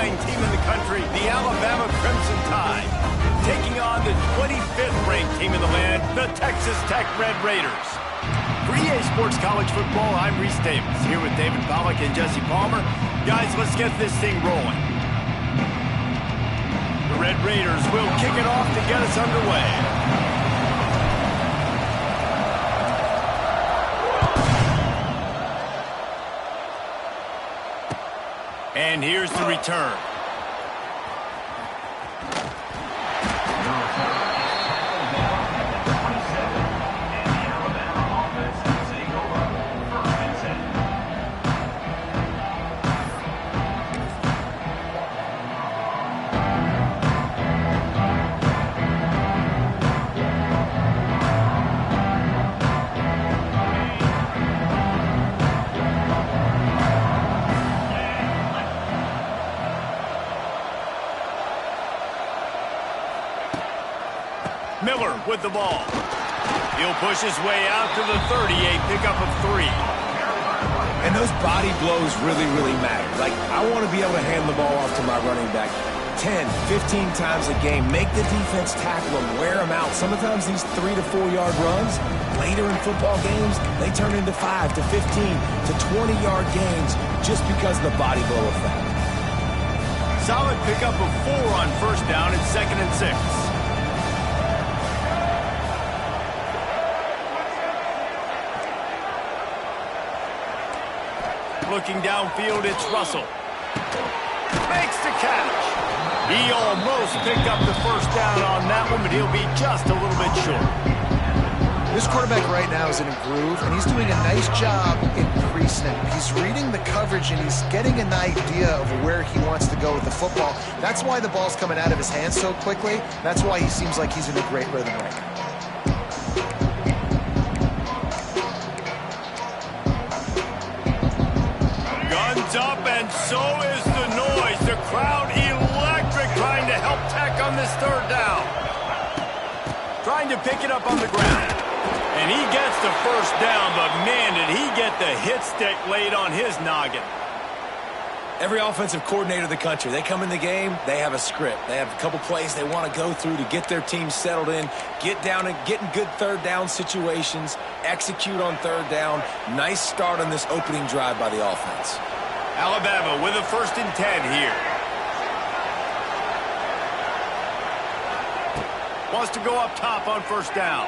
team in the country, the Alabama Crimson Tide, taking on the 25th ranked team in the land, the Texas Tech Red Raiders. For EA Sports College Football, I'm Reese Davis, here with David Pollack and Jesse Palmer. Guys, let's get this thing rolling. The Red Raiders will kick it off to get us underway. And here's the return. Miller with the ball. He'll push his way out to the 30, a pickup of 3. And those body blows really matter. Like, I want to be able to hand the ball off to my running back 10, 15 times a game. Make the defense tackle them, wear them out. Sometimes these 3 to 4 yard runs, later in football games, they turn into 5 to 15 to 20 yard gains just because of the body blow effect. Solid pickup of 4 on first down and 2nd and 6. Looking downfield, it's Russell. Makes the catch. He almost picked up the first down on that one, but he'll be just a little bit short. This quarterback right now is in a groove, and he's doing a nice job increasing it. He's reading the coverage, and he's getting an idea of where he wants to go with the football. That's why the ball's coming out of his hands so quickly. That's why he seems like he's in a great rhythm right now. Up, and so is the noise. The crowd electric, trying to help Tech on this 3rd down. Trying to pick it up on the ground. And he gets the first down, but man, did he get the hit stick laid on his noggin. Every offensive coordinator in the country, they come in the game, they have a script. They have a couple plays they want to go through to get their team settled in, get down and get in good 3rd down situations, execute on 3rd down. Nice start on this opening drive by the offense. Alabama with a 1st and 10 here. Wants to go up top on first down.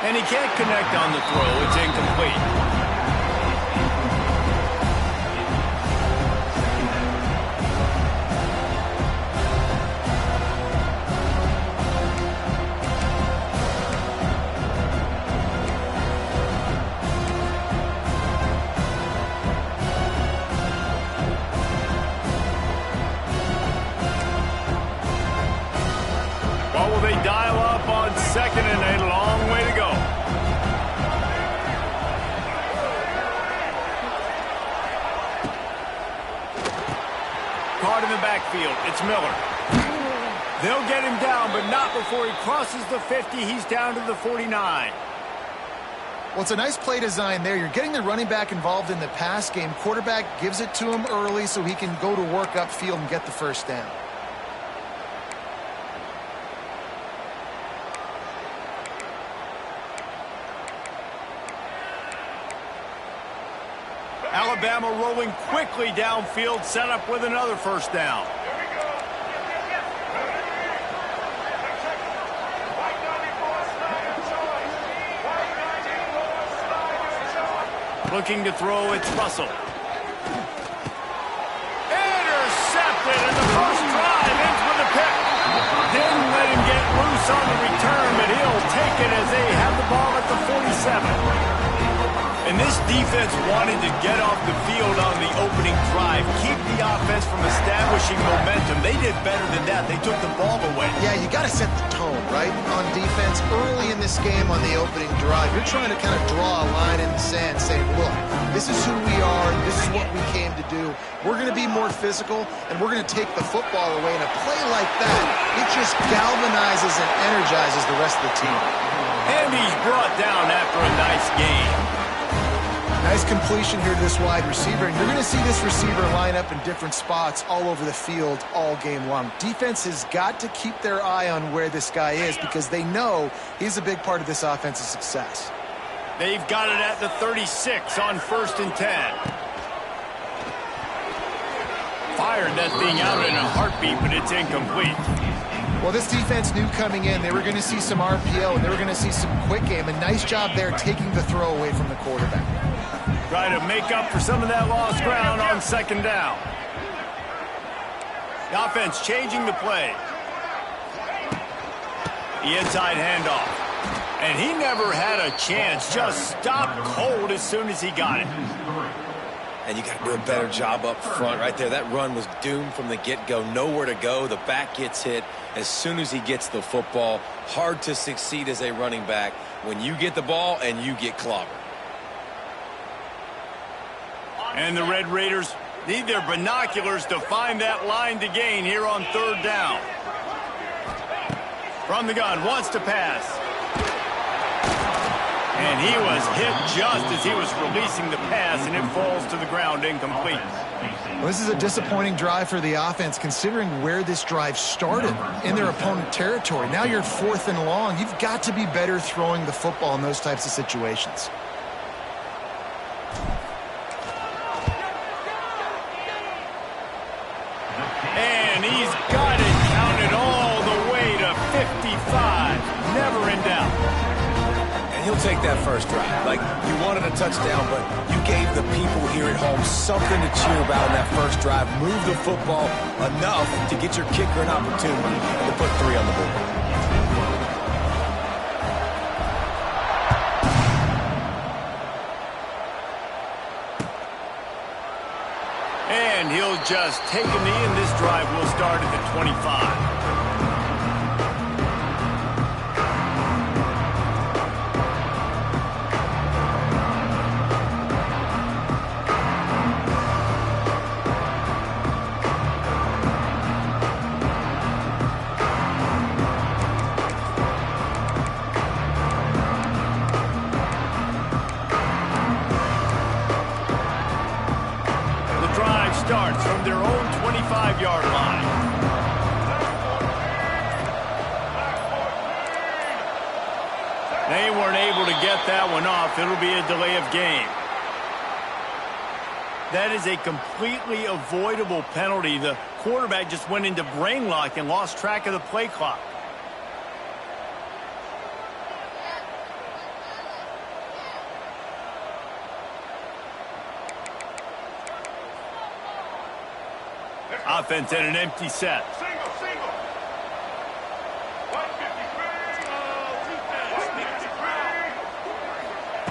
And he can't connect on the throw. It's incomplete. What will they dial up on 2nd and a long way to go? Caught in the backfield. It's Miller. They'll get him down, but not before he crosses the 50. He's down to the 49. Well, it's a nice play design there. You're getting the running back involved in the pass game. Quarterback gives it to him early so he can go to work upfield and get the first down. Alabama rolling quickly downfield, set up with another first down. Looking to throw, it's Russell. Intercepted, and the first drive ends with a pick. Didn't let him get loose on the return, but he'll take it as they have the ball at the 47. And this defense wanted to get off the field on the opening drive, keep the offense from establishing momentum. They did better than that. They took the ball away. Yeah, you got to set the tone, right? On defense, early in this game on the opening drive, you're trying to kind of draw a line in the sand saying, look, this is who we are, this is what we came to do. We're going to be more physical, and we're going to take the football away. And a play like that, it just galvanizes and energizes the rest of the team. And he's brought down after a nice game. Nice completion here to this wide receiver. And you're going to see this receiver line up in different spots all over the field all game long. Defense has got to keep their eye on where this guy is because they know he's a big part of this offense's success. They've got it at the 36 on 1st and 10. Fired that thing out in a heartbeat, but it's incomplete. Well, this defense knew coming in they were going to see some RPO and they were going to see some quick game. A nice job there taking the throw away from the quarterback. Try to make up for some of that lost ground on 2nd down. The offense changing the play. The inside handoff. And he never had a chance. Just stopped cold as soon as he got it. And you got to do a better job up front right there. That run was doomed from the get-go. Nowhere to go. The back gets hit as soon as he gets the football. Hard to succeed as a running back when you get the ball and you get clobbered. And the Red Raiders need their binoculars to find that line to gain here on 3rd down. From the gun, wants to pass. And he was hit just as he was releasing the pass, and it falls to the ground incomplete. Well, this is a disappointing drive for the offense, considering where this drive started in their opponent territory. Now you're 4th and long. You've got to be better throwing the football in those types of situations. And he's got it counted all the way to 55. Never in doubt. He'll take that first drive. Like, you wanted a touchdown, but you gave the people here at home something to cheer about on that first drive. Move the football enough to get your kicker an opportunity to put 3 on the board. And he'll just take a knee, and this drive will start at the 25. Starts from their own 25-yard line. They weren't able to get that one off. It'll be a delay of game. That is a completely avoidable penalty. The quarterback just went into brain lock and lost track of the play clock. Offense at an empty set.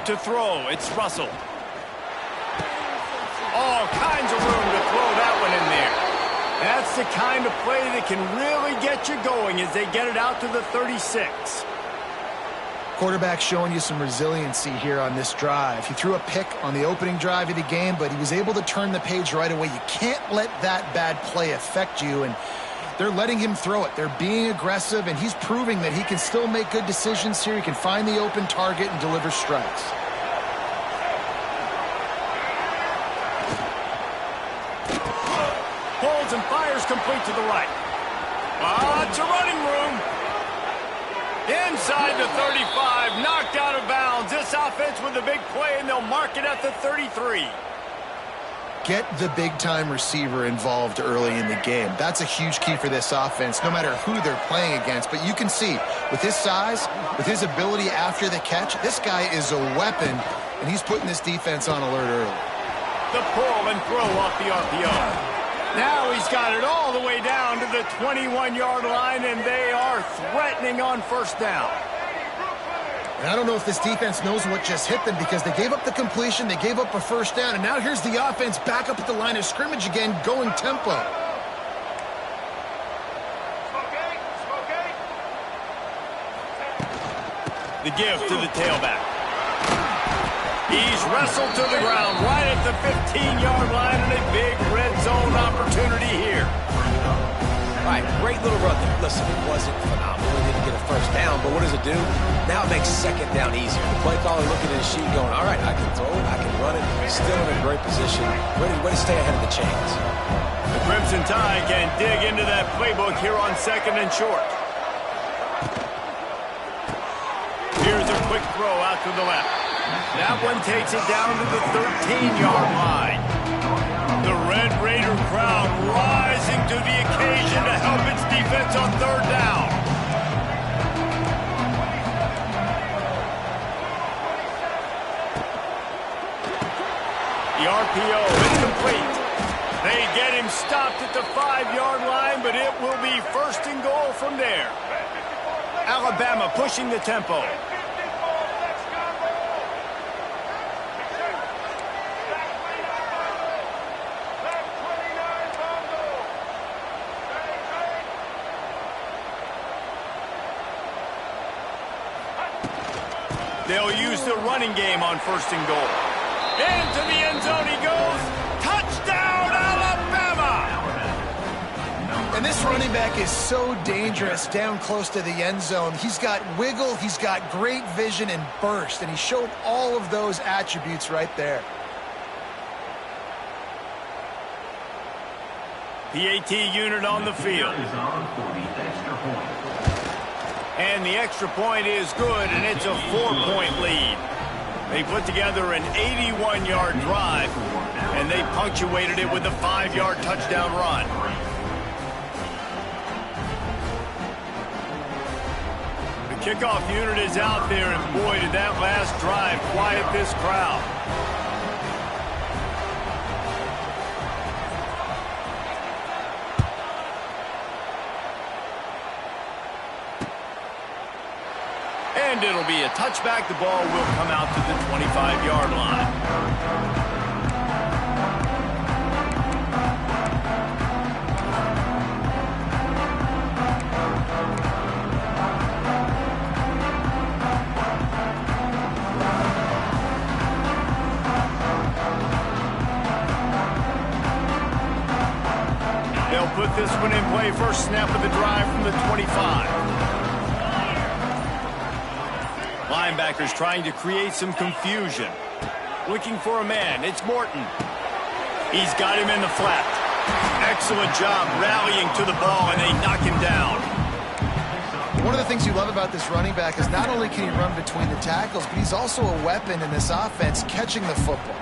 To throw, it's Russell. All kinds of room to throw that one in there. That's the kind of play that can really get you going as they get it out to the 36. Quarterback showing you some resiliency here on this drive. He threw a pick on the opening drive of the game, but he was able to turn the page right away. You can't let that bad play affect you, and they're letting him throw it. They're being aggressive, and he's proving that he can still make good decisions here. He can find the open target and deliver strikes. Pulls and fires complete to the right. Lots of running room. Inside the 35, knocked out of bounds. This offense with a big play, and they'll mark it at the 33. Get the big-time receiver involved early in the game. That's a huge key for this offense, no matter who they're playing against. But you can see, with his size, with his ability after the catch, this guy is a weapon, and he's putting this defense on alert early. The pull and throw off the RPO. Now he's got it all the way down to the 21-yard line, and they are threatening on 1st down. And I don't know if this defense knows what just hit them because they gave up the completion, they gave up a 1st down, and now here's the offense back up at the line of scrimmage again, going tempo. The give to the tailback. He's wrestled to the ground right at the 15-yard line, and a big red zone opportunity here. Right, great little run there. Listen, it wasn't phenomenal. He didn't get a first down, but what does it do? Now it makes second down easier. The play caller looking at his sheet going, all right, I can throw it, I can run it. Still in a great position. Way to stay ahead of the chains. The Crimson Tide can dig into that playbook here on 2nd and short. Here's a quick throw out to the left. That one takes it down to the 13-yard line. The Red Raider crowd rising to the occasion to help its defense on 3rd down. The RPO incomplete. They get him stopped at the 5-yard line, but it will be 1st and goal from there. Alabama pushing the tempo. They'll use the running game on 1st and goal. Into the end zone he goes. Touchdown, Alabama! And this running back is so dangerous down close to the end zone. He's got wiggle, he's got great vision and burst, and he showed all of those attributes right there. PAT unit on the field. And the extra point is good, and it's a 4-point lead. They put together an 81-yard drive, and they punctuated it with a 5-yard touchdown run. The kickoff unit is out there, and boy, did that last drive quiet this crowd. And it'll be a touchback. The ball will come out to the 25-yard line. They'll put this one in play. First snap of the drive from the 25. Linebackers trying to create some confusion. Looking for a man. It's Morton. He's got him in the flat. Excellent job rallying to the ball, and they knock him down. One of the things you love about this running back is not only can he run between the tackles, but he's also a weapon in this offense catching the football.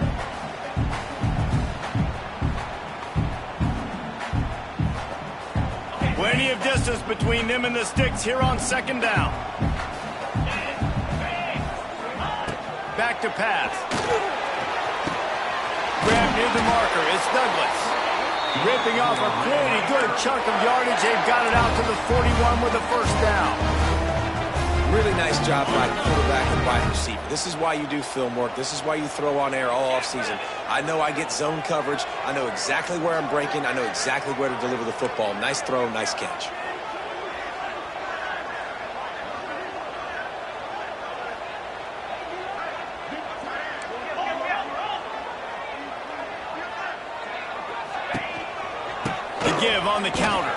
Plenty of distance between them and the sticks here on 2nd down. Back to pass. Grab near the marker. It's Douglas. Ripping off a pretty good chunk of yardage. They've got it out to the 41 with a 1st down. Really nice job by quarterback and wide receiver. This is why you do film work. This is why you throw on air all offseason. I know I get zone coverage. I know exactly where I'm breaking. I know exactly where to deliver the football. Nice throw, nice catch. Give on the counter.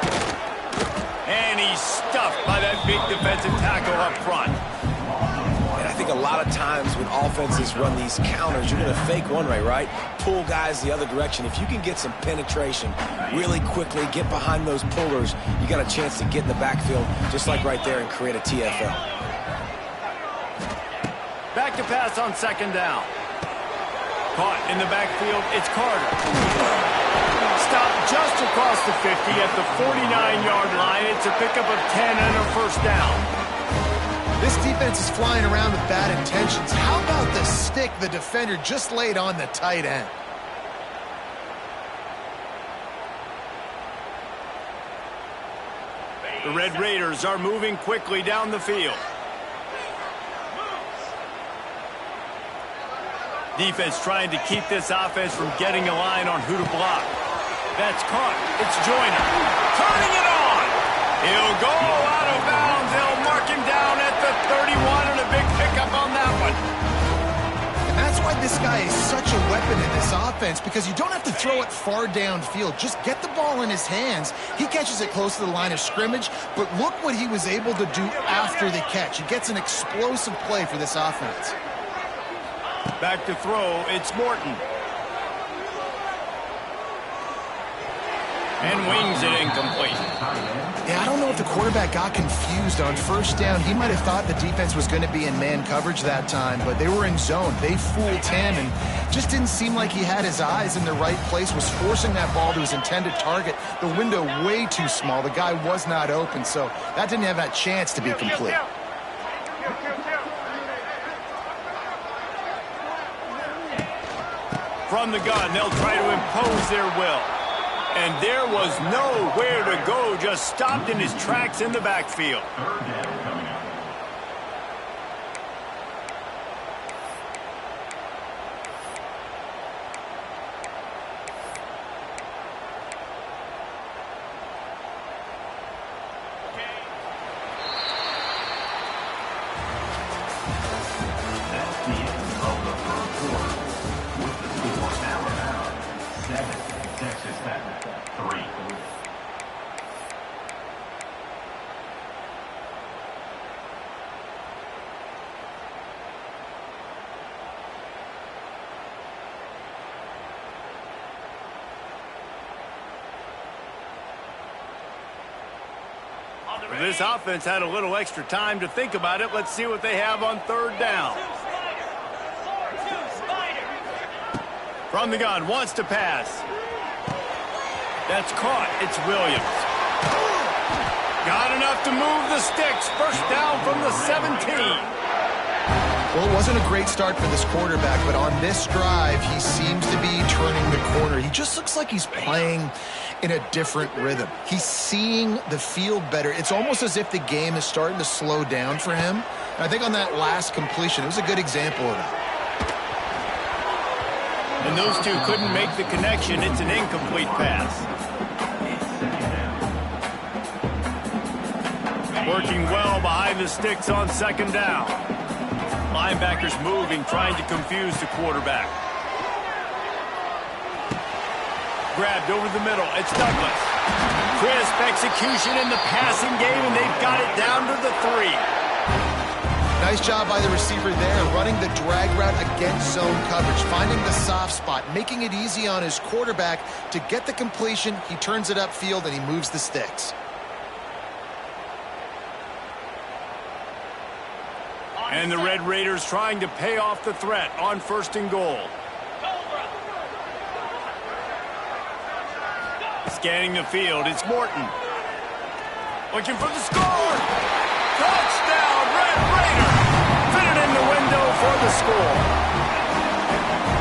And he's stuffed by that big defensive tackle up front. And I think a lot of times when offenses run these counters, you're going to fake one way, right? Pull guys the other direction. If you can get some penetration really quickly, get behind those pullers, you got a chance to get in the backfield just like right there and create a TFL. Back to pass on 2nd down. Caught in the backfield. It's Carter. Stopped just across the 50 at the 49-yard line. It's a pickup of 10 and a 1st down. This defense is flying around with bad intentions. How about the stick the defender just laid on the tight end? The Red Raiders are moving quickly down the field. Defense trying to keep this offense from getting a line on who to block. That's caught. It's Joyner. Turning it on. He'll go out of bounds. They'll mark him down at the 31, and a big pickup on that one. And that's why this guy is such a weapon in this offense because you don't have to throw it far downfield. Just get the ball in his hands. He catches it close to the line of scrimmage, but look what he was able to do after the catch. He gets an explosive play for this offense. Back to throw, it's Morton. And wings it incomplete. Yeah, I don't know if the quarterback got confused on first down. He might have thought the defense was going to be in man coverage that time, but they were in zone. They fooled him and just didn't seem like he had his eyes in the right place, was forcing that ball to his intended target. The window way too small. The guy was not open, so that didn't have that chance to be complete. From the gun, they'll try to impose their will. And there was nowhere to go, just stopped in his tracks in the backfield. This offense had a little extra time to think about it. Let's see what they have on third down. From the gun, wants to pass. That's caught. It's Williams. Got enough to move the sticks. First down from the 17. Well, it wasn't a great start for this quarterback, but on this drive, he seems to be turning the corner. He just looks like he's playing in a different rhythm. He's seeing the field better. It's almost as if the game is starting to slow down for him. And I think on that last completion, it was a good example of that. And those two couldn't make the connection. It's an incomplete pass. Working well behind the sticks on second down. Linebackers moving, trying to confuse the quarterback. Grabbed over the middle. It's Douglas. Crisp execution in the passing game, and they've got it down to the 3. Nice job by the receiver there, running the drag route against zone coverage, finding the soft spot, making it easy on his quarterback to get the completion. He turns it upfield, and he moves the sticks. And the Red Raiders trying to pay off the threat on first and goal. Scanning the field, it's Morton. Looking for the score. Touchdown, Red Raider. Fit it in the window for the score.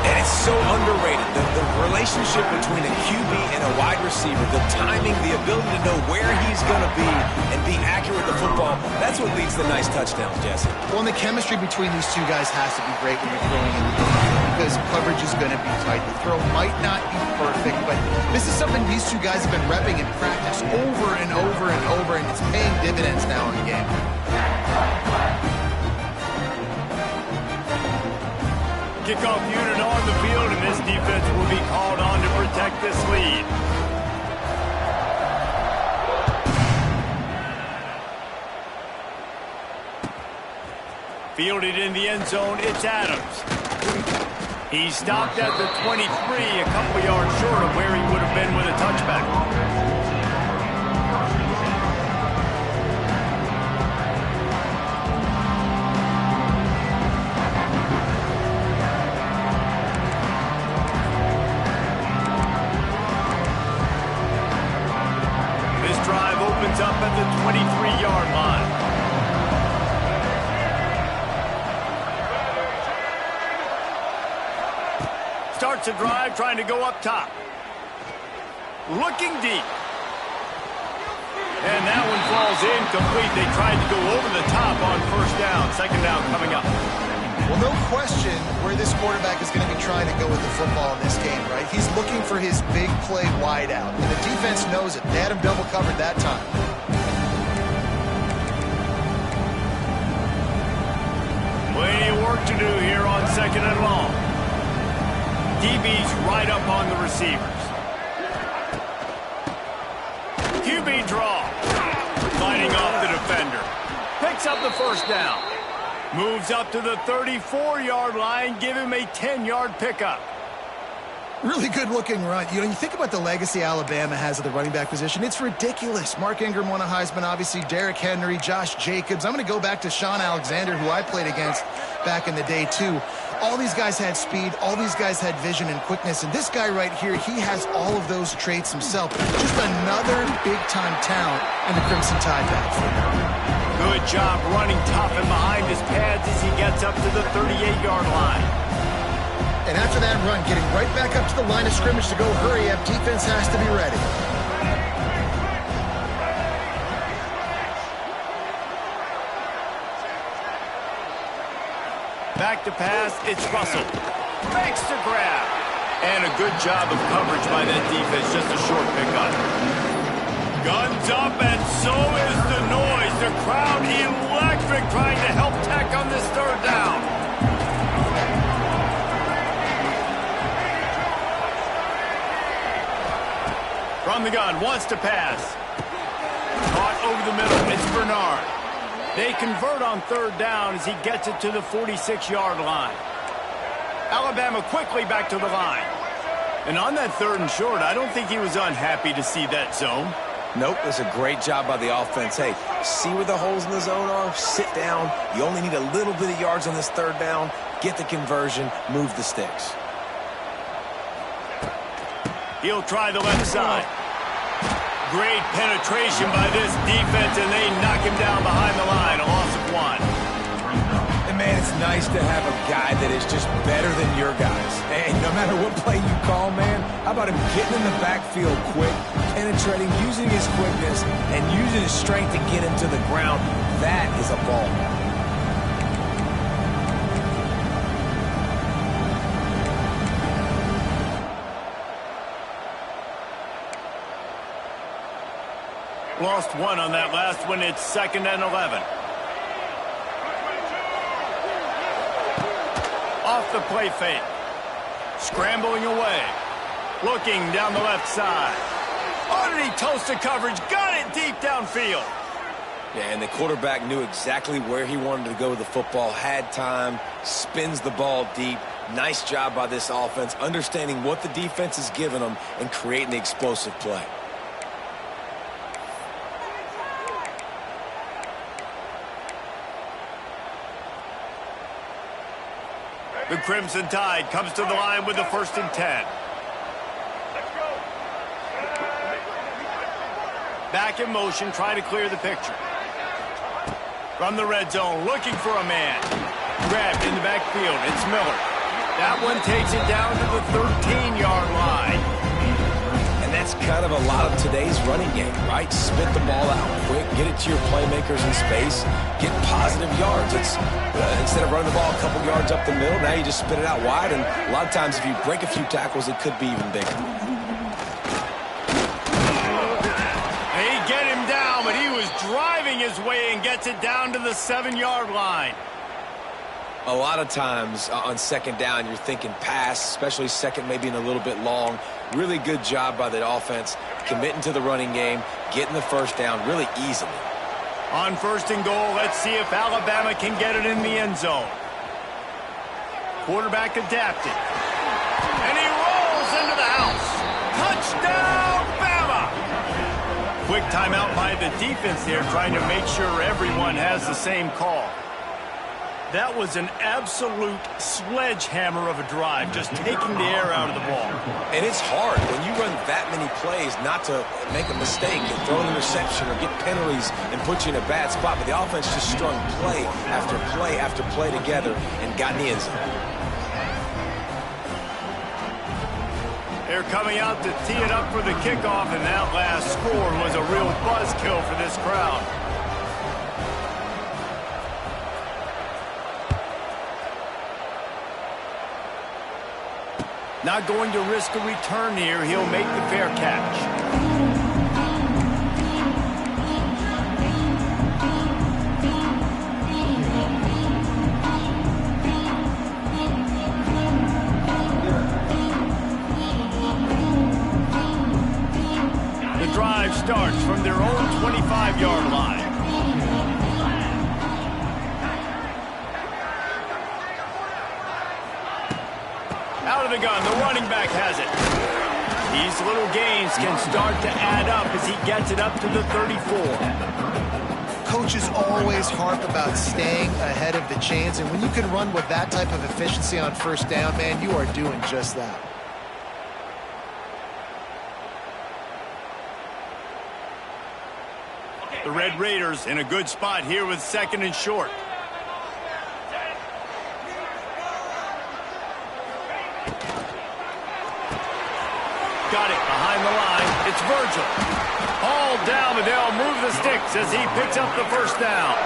And it's so underrated. The relationship between a QB and a wide receiver, the timing, the ability to know where he's going to be and be accurate with the football, that's what leads to nice touchdowns, Jesse. Well, and the chemistry between these two guys has to be great when you're throwing in the game because coverage is going to be tight. The throw might not be perfect, but this is something these two guys have been repping in practice over and over and over, and it's paying dividends now in the game. Kickoff unit on the field, and this defense will be called on to protect this lead. Fielded in the end zone, it's Adams. He stopped at the 23, a couple yards short of where he would have been with a touchback. Up at the 23-yard line. Starts a drive trying to go up top. Looking deep. And that one falls incomplete. They tried to go over the top on first down. Second down coming up. Well, no question where this quarterback is going to be trying to go with the football in this game, right? He's looking for his big play wide out. And the defense knows it. They had him double covered that time. Plenty of work to do here on second and long. DB's right up on the receivers. QB draw. Fighting off the defender. Picks up the first down. Moves up to the 34-yard line. Give him a 10-yard pickup. Really good-looking run. You know, you think about the legacy Alabama has at the running back position. It's ridiculous. Mark Ingram won a Heisman, obviously. Derrick Henry, Josh Jacobs. I'm going to go back to Sean Alexander, who I played against back in the day, too. All these guys had speed. All these guys had vision and quickness. And this guy right here, he has all of those traits himself. Just another big-time talent in the Crimson Tide backfield. Good job running tough and behind his pads as he gets up to the 38-yard line. And after that run, getting right back up to the line of scrimmage to go hurry up, defense has to be ready. Back to pass, it's Russell. Makes the grab. And a good job of coverage by that defense, just a short pickup. Guns up, and so is the noise. The crowd electric trying to help Tech on this third down. From the gun, wants to pass. Caught over the middle, it's Bernard. They convert on third down as he gets it to the 46-yard line. Alabama quickly back to the line. And on that third and short, I don't think he was unhappy to see that zone. Nope, it's a great job by the offense. Hey, see where the holes in the zone are? Sit down. You only need a little bit of yards on this third down. Get the conversion, move the sticks. He'll try the left side. Great penetration by this defense, and they knock him down behind the line. A loss of 1. And, man, it's nice to have a guy that is just better than your guys. And no matter what play you call, man, how about him getting in the backfield quick, penetrating, using his quickness, and using his strength to get him to the ground? That is a ball. Lost 1 on that last one. It's 2nd and 11. Off the play fake. Scrambling away. Looking down the left side. Underneath toasted coverage. Got it deep downfield. Yeah, and the quarterback knew exactly where he wanted to go with the football. Had time. Spins the ball deep. Nice job by this offense. Understanding what the defense is giving them and creating the explosive play. The Crimson Tide comes to the line with the 1st and 10. Back in motion, trying to clear the picture. From the red zone, looking for a man. Grabbed in the backfield, it's Miller. That one takes it down to the 13-yard line. And that's kind of a lot of today's running game, right? Spit the ball out quick, get it to your playmakers in space, get positive yards. It's instead of running the ball a couple yards up the middle, now you just spit it out wide, and a lot of times if you break a few tackles, it could be even bigger. They get him down, but he was driving his way and gets it down to the 7-yard line. A lot of times on second down, you're thinking pass, especially second maybe in a little bit long. Really good job by the offense, committing to the running game, getting the first down really easily. On 1st and goal, let's see if Alabama can get it in the end zone. Quarterback adapted. And he rolls into the house. Touchdown, Bama! Quick timeout by the defense there, trying to make sure everyone has the same call. That was an absolute sledgehammer of a drive, just taking the air out of the ball. And it's hard when you run that many plays not to make a mistake and throw an interception or get penalties and put you in a bad spot. But the offense just strung play after play after play together and got in the end zone. They're coming out to tee it up for the kickoff, and that last score was a real buzzkill for this crowd. Not going to risk a return here. He'll make the fair catch. drive starts from their own 25-yard line. Out of the gun, the running back has it. These little gains can start to add up as he gets it up to the 34. Coaches always harp about staying ahead of the chains, and when you can run with that type of efficiency on first down, man, you are doing just that. The Red Raiders in a good spot here with 2nd and short. Got it behind the line. It's Virgil. All down, but they'll move the sticks as he picks up the first down.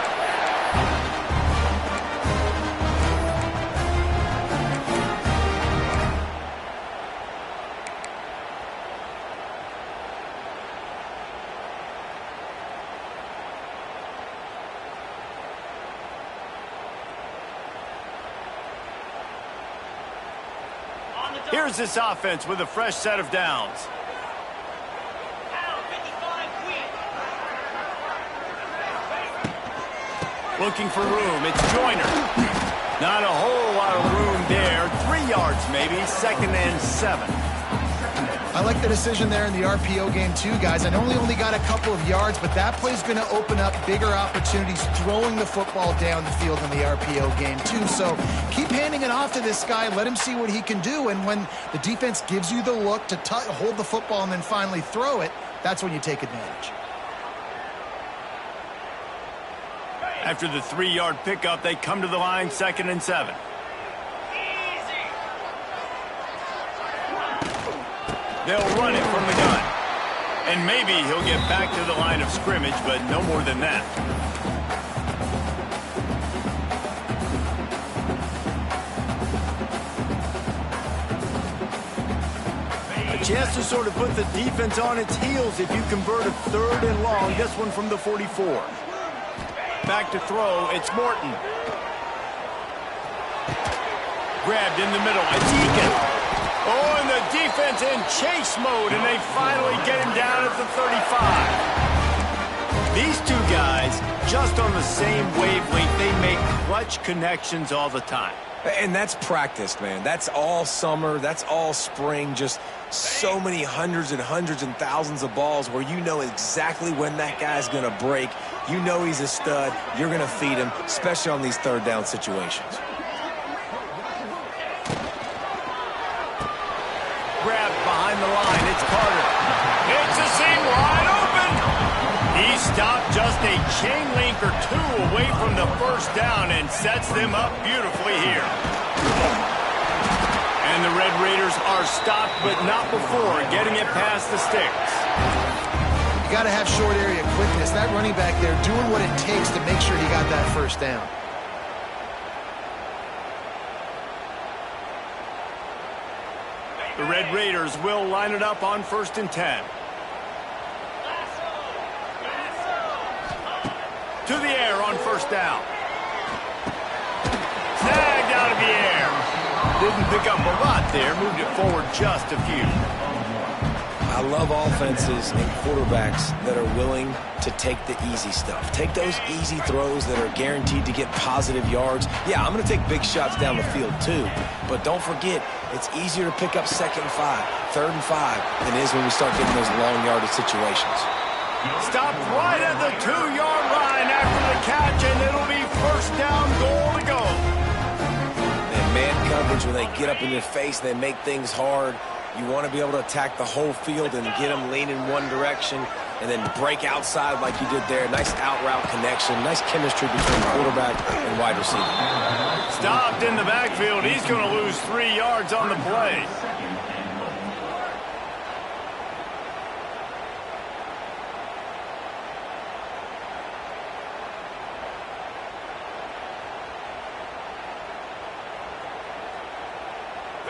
Here's this offense with a fresh set of downs. Looking for room, it's Joyner. Not a whole lot of room there. 3 yards maybe, 2nd and 7. I like the decision there in the RPO game too, guys. I know he only got a couple of yards, but that play's going to open up bigger opportunities throwing the football down the field in the RPO game too. So keep handing it off to this guy. Let him see what he can do. And when the defense gives you the look to hold the football and then finally throw it, that's when you take advantage. After the 3-yard pickup, they come to the line, 2nd and 7. They'll run it from the gun. And maybe he'll get back to the line of scrimmage, but no more than that. A chance to sort of put the defense on its heels if you convert a 3rd and long. This one from the 44. Back to throw, it's Morton. Grabbed in the middle, it's Egan. Oh, and the defense in chase mode, and they finally get him down at the 35. These two guys, just on the same wavelength, they make clutch connections all the time. And that's practice, man. That's all summer. That's all spring. Just so many hundreds and thousands of balls where you know exactly when that guy's going to break. You know he's a stud. You're going to feed him, especially on these 3rd down situations. Grabbed behind the line. It's Carter. It's a seam wide open. He stopped just a chain link or 2 away from the first down and sets them up beautifully here. And the Red Raiders are stopped, but not before getting it past the sticks. You got to have short area quickness. That running back there doing what it takes to make sure he got that first down. The Red Raiders will line it up on 1st and 10. To the air on 1st down. Snagged out of the air. Didn't pick up a lot there. Moved it forward just a few. I love offenses and quarterbacks that are willing to take the easy stuff. Take those easy throws that are guaranteed to get positive yards. Yeah, I'm going to take big shots down the field too, but don't forget, it's easier to pick up 2nd and 5, 3rd and 5 than it is when we start getting those long yardage situations. Stopped right at the 2-yard line after the catch, and it'll be 1st down, goal to go. And man coverage, when they get up in your face, they make things hard. You want to be able to attack the whole field and get them leaning one direction and then break outside like you did there. Nice out route connection. Nice chemistry between quarterback and wide receiver. Stopped in the backfield. He's going to lose 3 yards on the play.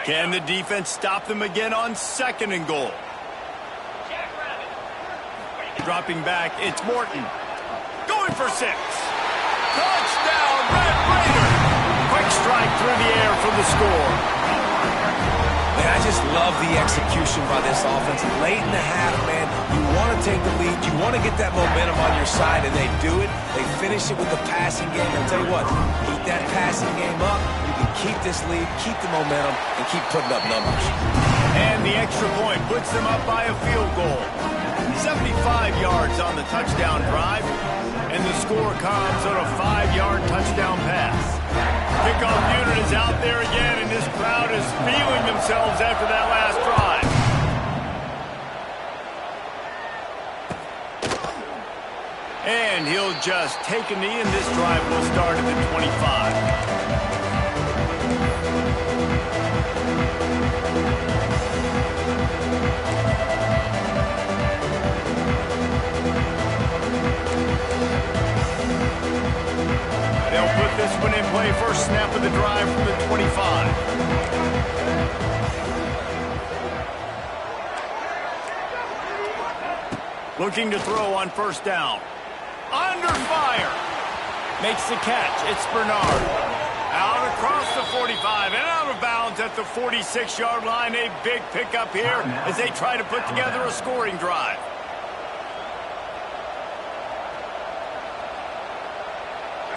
Can the defense stop them again on 2nd and goal? Dropping back, it's Morton. Going for 6. Touchdown, Red Raiders! Quick strike through the air for the score. And I just love the execution by this offense. Late in the half, man, you want to take the lead. You want to get that momentum on your side, and they do it. They finish it with the passing game. I'll tell you what, keep that passing game up. You can keep this lead, keep the momentum, and keep putting up numbers. And the extra point puts them up by a field goal. 75 yards on the touchdown drive, and the score comes on a 5-yard touchdown pass. Kickoff unit is out there again, and this crowd is feeling themselves after that last drive. And he'll just take a knee, and this drive will start at the 25. They'll put this one in play. First snap of the drive from the 25. Looking to throw on first down. Under fire. Makes the catch. It's Bernard. Out across the 45 and out of bounds at the 46-yard line. A big pickup here as they try to put together a scoring drive.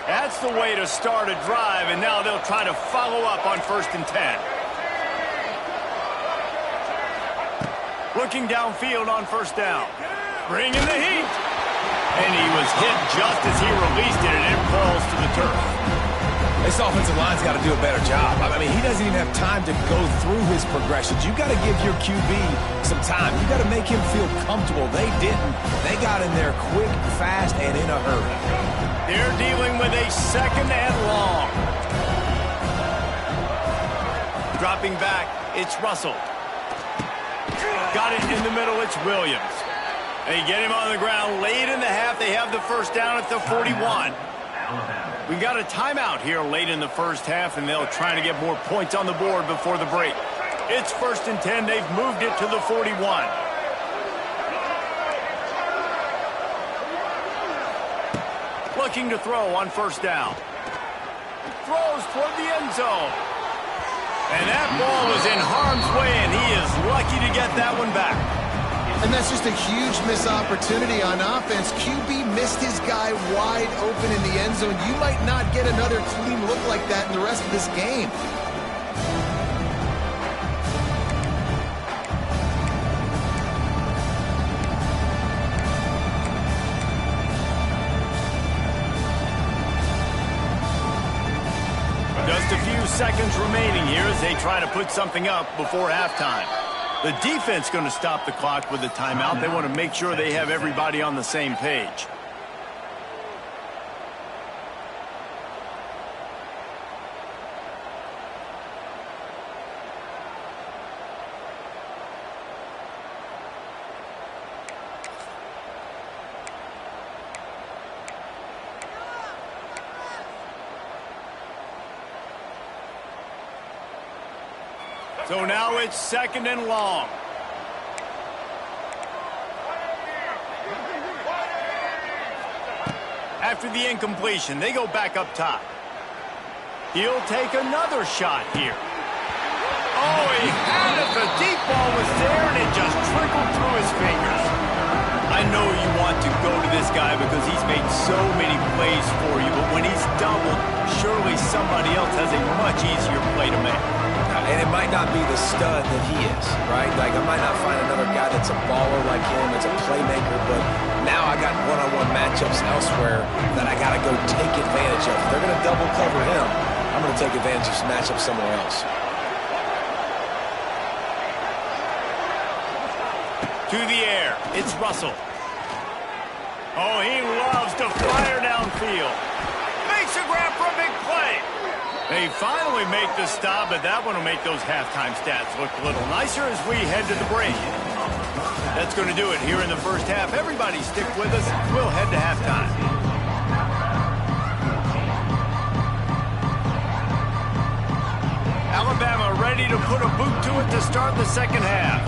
That's the way to start a drive, and now they'll try to follow up on 1st and 10. Looking downfield on first down. Bringing the heat. And he was hit just as he released it, and it falls to the turf. This offensive line's got to do a better job. I mean, he doesn't even have time to go through his progressions. You got to give your QB some time. You got to make him feel comfortable. They didn't. They got in there quick, fast, and in a hurry. They're dealing with a 2nd and long. Dropping back, it's Russell. Got it in the middle, it's Williams. They get him on the ground late in the half. They have the first down at the 41. We got a timeout here late in the first half, and they'll try to get more points on the board before the break. It's 1st and 10. They've moved it to the 41. Looking to throw on first down. Throws toward the end zone. And that ball was in harm's way, and he is lucky to get that one back. And that's just a huge missed opportunity on offense. QB missed his guy wide open in the end zone. You might not get another clean look like that in the rest of this game. Just a few seconds remaining here as they try to put something up before halftime. The defense going to stop the clock with a timeout. They want to make sure they have everybody on the same page. So now it's 2nd and long. After the incompletion, they go back up top. He'll take another shot here. Oh, he had it. The deep ball was there, and it just trickled through his fingers. I know you want to go to this guy because he's made so many plays for you, but when he's doubled, surely somebody else has a much easier play to make. And it might not be the stud that he is, right? Like, I might not find another guy that's a baller like him, that's a playmaker, but now I got one-on-one matchups elsewhere that I got to go take advantage of. If they're going to double cover him, I'm going to take advantage of some matchups somewhere else. To the air, it's Russell. Oh, he loves to fire downfield. Makes a grab for a big play. They finally make the stop, but that one will make those halftime stats look a little nicer as we head to the break. That's going to do it here in the first half. Everybody stick with us. We'll head to halftime. Alabama ready to put a boot to it to start the second half.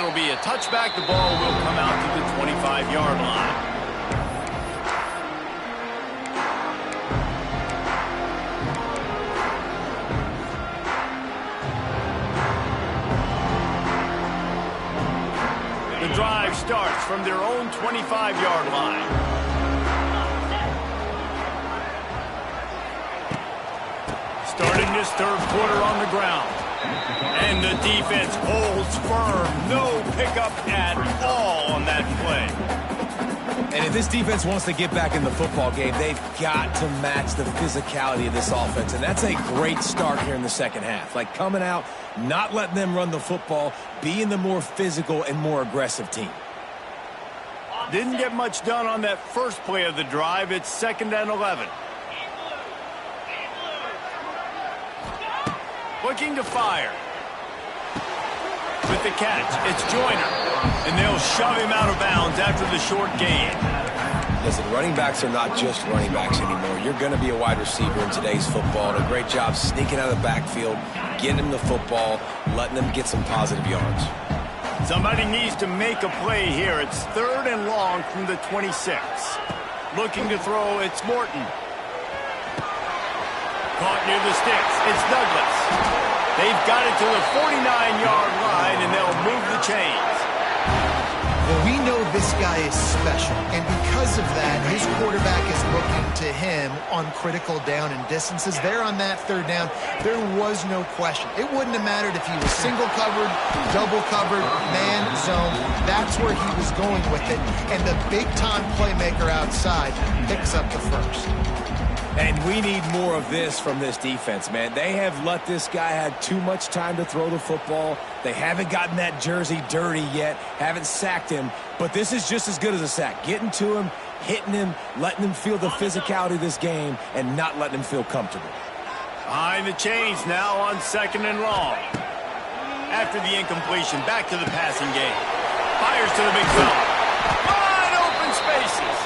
it'll be a touchback. The ball will come out to the 25-yard line. The drive starts from their own 25-yard line. Starting this third quarter on the ground. And the defense holds firm. No pickup at all on that play. And if this defense wants to get back in the football game, they've got to match the physicality of this offense. And that's a great start here in the second half. Like coming out, not letting them run the football, being the more physical and more aggressive team. Didn't get much done on that first play of the drive. It's 2nd and 11. Looking to fire. With the catch, it's Joyner. And they'll shove him out of bounds after the short gain. Listen, running backs are not just running backs anymore. You're going to be a wide receiver in today's football. And a great job sneaking out of the backfield, getting them the football, letting them get some positive yards. Somebody needs to make a play here. It's 3rd and long from the 26. Looking to throw, it's Morton. Caught near the sticks. It's Douglas. They've got it to the 49-yard line, and they'll move the chains. Well, we know this guy is special, and because of that, his quarterback is looking to him on critical down and distances. There on that 3rd down, there was no question. It wouldn't have mattered if he was single covered, double covered, man zone. That's where he was going with it, and the big-time playmaker outside picks up the first. And we need more of this from this defense, man. They have let this guy have too much time to throw the football. They haven't gotten that jersey dirty yet, haven't sacked him. But this is just as good as a sack. Getting to him, hitting him, letting him feel the physicality of this game, and not letting him feel comfortable. Behind the chains now on 2nd and long. After the incompletion, back to the passing game. Fires to the big fella. Wide open spaces.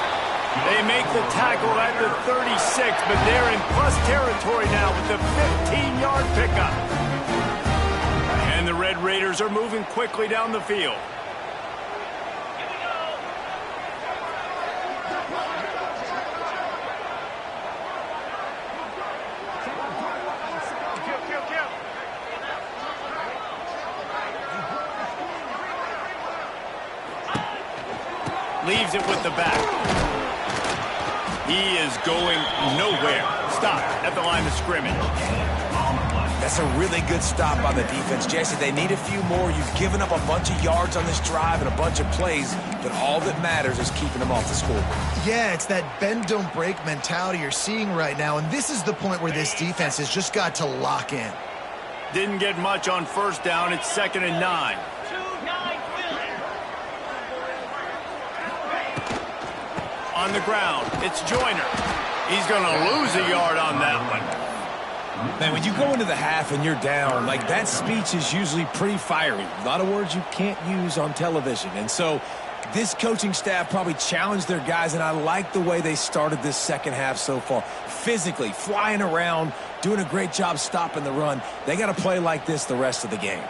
They make the tackle at the 36, but they're in plus territory now with the 15-yard pickup. And the Red Raiders are moving quickly down the field. Leaves it with the back. He is going nowhere. Stop at the line of scrimmage. That's a really good stop by the defense. Jesse, they need a few more. You've given up a bunch of yards on this drive and a bunch of plays, but all that matters is keeping them off the scoreboard. Yeah, it's that bend, don't break mentality you're seeing right now, and this is the point where this defense has just got to lock in. Didn't get much on 1st down. It's 2nd and 9. On the ground, it's Joyner. He's going to lose a yard on that one. Man, when you go into the half and you're down, like that speech is usually pretty fiery. A lot of words you can't use on television. And so this coaching staff probably challenged their guys, and I like the way they started this second half so far. Physically, flying around, doing a great job stopping the run. They got to play like this the rest of the game.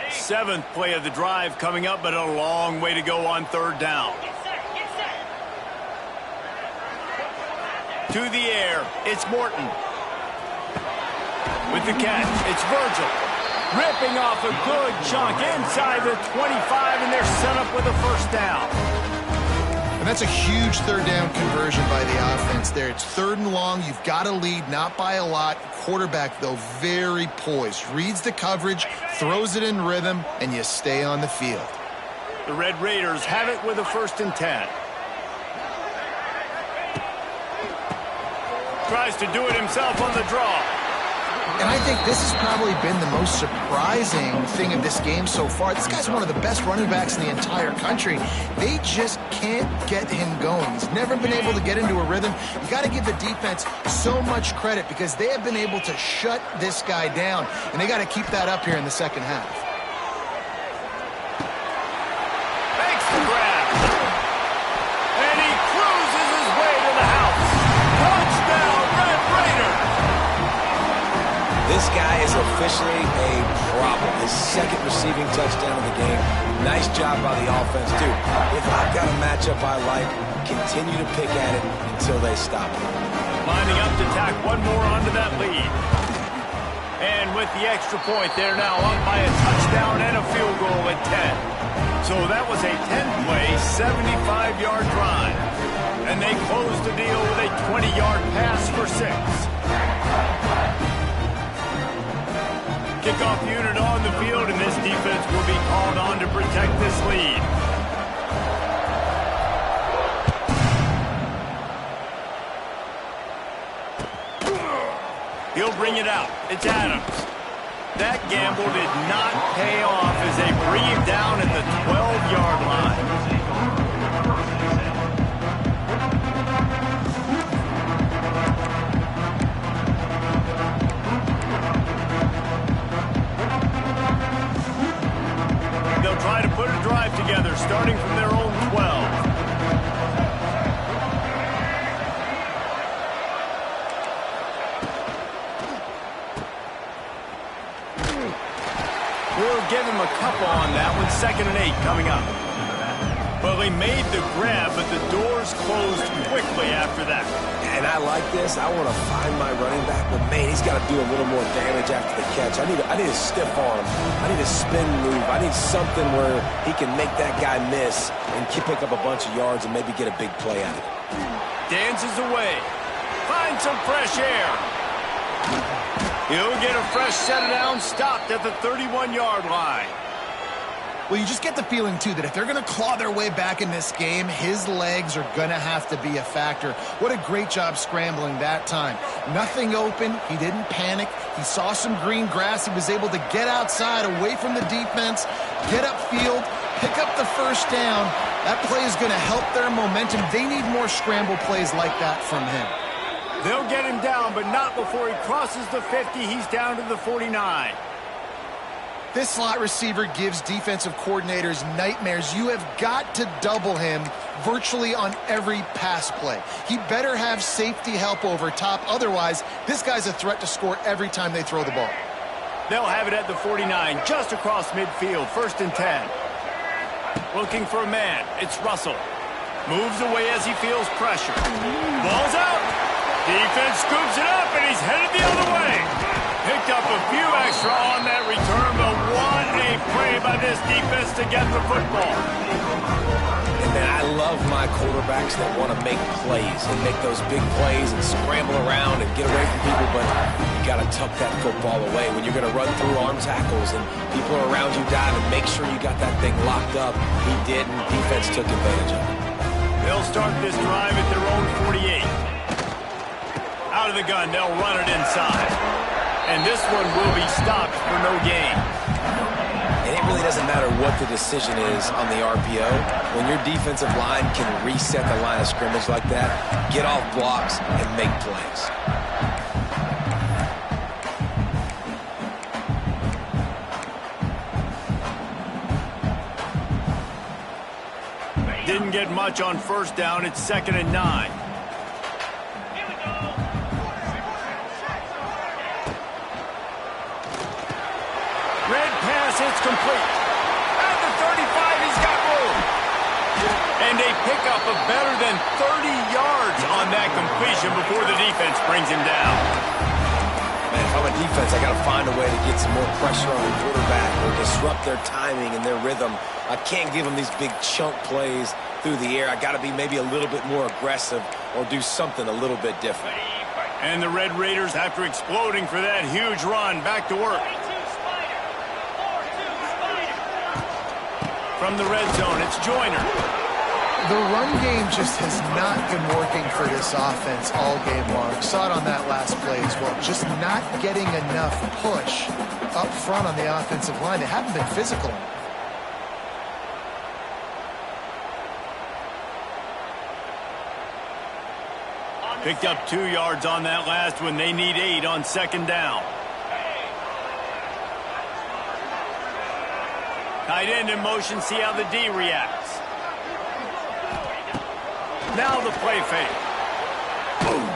7th play of the drive coming up, but a long way to go on 3rd down. To the air, it's Morton. With the catch, it's Virgil. Ripping off a good chunk inside the 25, and they're set up with a 1st down. And that's a huge 3rd down conversion by the offense there. It's 3rd and long. You've got to lead, not by a lot. Quarterback, though, very poised. Reads the coverage, throws it in rhythm, and you stay on the field. The Red Raiders have it with a 1st and 10. Tries to do it himself on the draw. And I think this has probably been the most surprising thing of this game so far. This guy's one of the best running backs in the entire country. They just can't get him going. He's never been able to get into a rhythm. You got to give the defense so much credit because they have been able to shut this guy down, and they got to keep that up here in the second half. Makes the grab. And he cruises his way to the house. Touchdown, Red Raiders. This guy is officially a problem. His second receiving touchdown of the game. Nice job by the offense, too. If I've got a matchup I like, continue to pick at it until they stop it. Lining up to tack one more onto that lead. And with the extra point, they're now up by a touchdown and a field goal at 10. So that was a 10-play, 75-yard drive. And they closed the deal with a 20-yard pass for 6. Kickoff unit on the field, and this defense will be called on to protect this lead. He'll bring it out. It's Adams. That gamble did not pay off as they bring him down at the 12-yard line. They'll try to put a drive together, starting from their own 12. We'll give him a couple on that one. 2nd and 8 coming up. Well, he made the grab, but the doors closed quickly after that. And I like this. I want to find my running back, but man, he's got to do a little more damage after the catch. I need a stiff arm. I need a spin move. I need something where he can make that guy miss and pick up a bunch of yards and maybe get a big play out of it. Dances away. Finds some fresh air. He'll get a fresh set down, stopped at the 31-yard line. Well, you just get the feeling, too, that if they're going to claw their way back in this game, his legs are going to have to be a factor. What a great job scrambling that time. Nothing open. He didn't panic. He saw some green grass. He was able to get outside, away from the defense, get upfield, pick up the first down. That play is going to help their momentum. They need more scramble plays like that from him. They'll get him down, but not before he crosses the 50. He's down to the 49. This slot receiver gives defensive coordinators nightmares. You have got to double him virtually on every pass play. He better have safety help over top. Otherwise, this guy's a threat to score every time they throw the ball. They'll have it at the 49, just across midfield, 1st and 10. Looking for a man. It's Russell. Moves away as he feels pressure. Ball's out. Defense scoops it up, and he's headed the other way. Picked up a few extra on that return, but what a play by this defense to get the football. And then I love my quarterbacks that want to make plays and make those big plays and scramble around and get away from people, but you got to tuck that football away when you're going to run through arm tackles and people are around you diving. Make sure you got that thing locked up. He did, and defense took advantage of it. They'll start this drive at their own 48. Out of the gun, they'll run it inside. And this one will be stopped for no gain. And it really doesn't matter what the decision is on the RPO. When your defensive line can reset the line of scrimmage like that, get off blocks and make plays. Didn't get much on 1st down. It's 2nd and 9. Red pass, it's complete. At the 35, he's got room. And they pick up a better than 30 yards on that completion before the defense brings him down. Man, if I'm a defense, I got to find a way to get some more pressure on the quarterback or disrupt their timing and their rhythm. I can't give them these big chunk plays through the air. I got to be maybe a little bit more aggressive or do something a little bit different. And the Red Raiders, after exploding for that huge run, back to work. From the red zone, it's Joyner. The run game just has not been working for this offense all game long. Saw it on that last play as well. Just not getting enough push up front on the offensive line. They haven't been physical. Picked up 2 yards on that last one. They need 8 on 2nd down. Tight end in motion, see how the D reacts. Now the play fake. Boom.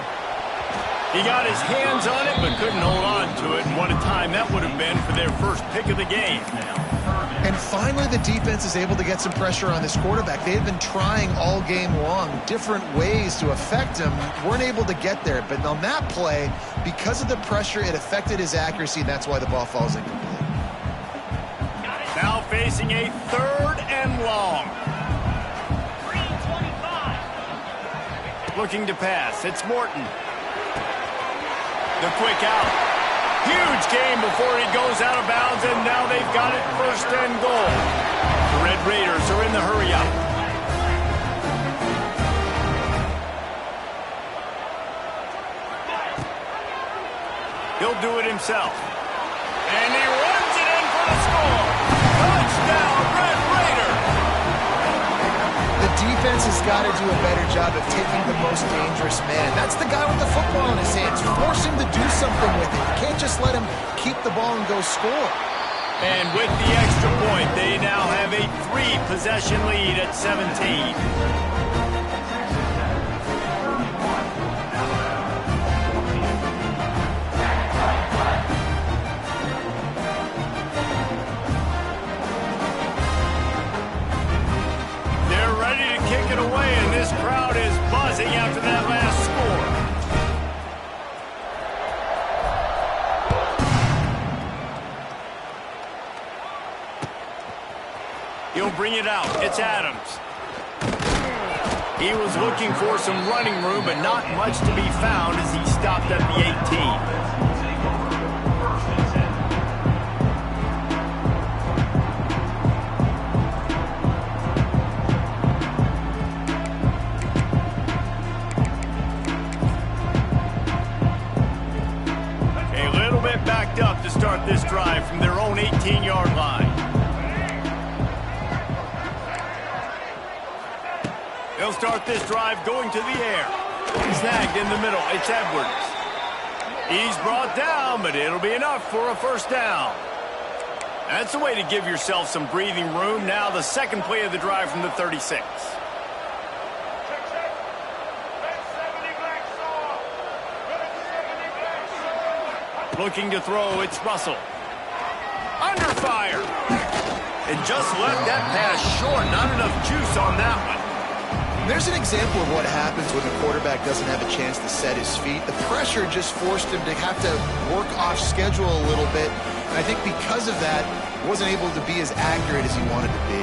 He got his hands on it, but couldn't hold on to it. And what a time that would have been for their first pick of the game. And finally, the defense is able to get some pressure on this quarterback. They had been trying all game long different ways to affect him. Weren't able to get there. But on that play, because of the pressure, it affected his accuracy, and that's why the ball falls incomplete. Now facing a 3rd and long. Looking to pass. It's Morton. The quick out. Huge game before he goes out of bounds, and now they've got it 1st and goal. The Red Raiders are in the hurry-up. He'll do it himself. And he runs it in for the score. Touchdown, Red Raiders! The defense has got to do a better job of taking the most dangerous man. That's the guy with the football in his hands. Force him to do something with it. You can't just let him keep the ball and go score. And with the extra point, they now have a 3-possession lead at 17. Away, and this crowd is buzzing after that last score. He'll bring it out. It's Adams. He was looking for some running room, but not much to be found as he stopped at the 18. Up to start this drive from their own 18-yard line. They'll start this drive going to the air. Snagged in the middle. It's Edwards. He's brought down, but it'll be enough for a 1st down. That's a way to give yourself some breathing room. Now the second play of the drive from the 36. Looking to throw, it's Russell. Under fire. And just left that pass short. Not enough juice on that one. There's an example of what happens when the quarterback doesn't have a chance to set his feet. The pressure just forced him to have to work off schedule a little bit. And I think because of that, wasn't able to be as accurate as he wanted to be.